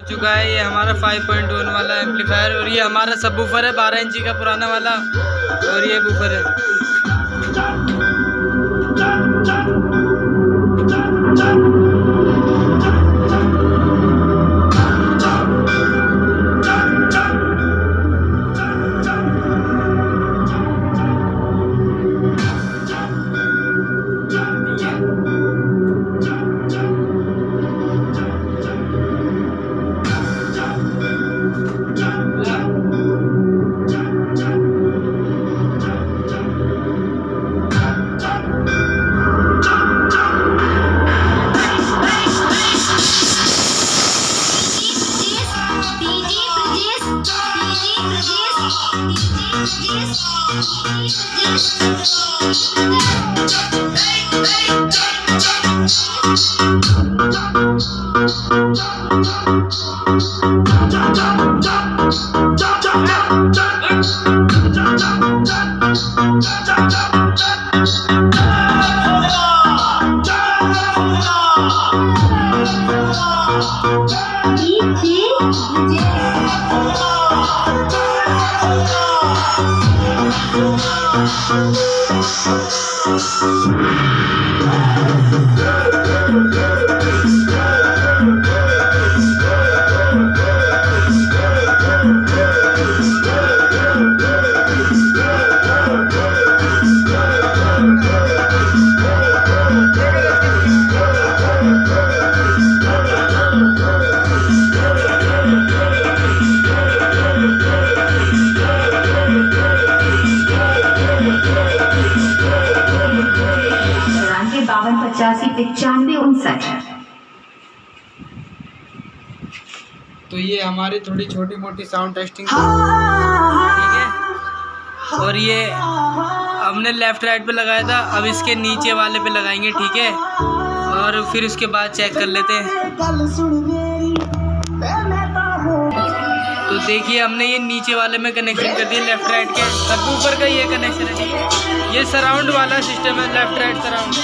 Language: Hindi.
चुका है ये हमारा 5.1 वाला एम्पलीफायर, और ये हमारा सबवूफर है 12 इंची का पुराना वाला, और ये वूफर है। तो ये हमारी थोड़ी छोटी मोटी साउंड टेस्टिंग, ठीक है। और ये हमने लेफ्ट राइट पे लगाया था, अब इसके नीचे वाले पे लगाएंगे, ठीक है। और फिर उसके बाद चेक कर लेते हैं। तो देखिए हमने ये नीचे वाले में कनेक्शन कर दिया लेफ्ट राइट के, सबवूफर का ये कनेक्शन है, ठीक है। ये सराउंड वाला सिस्टम है, लेफ्ट राइट सराउंड।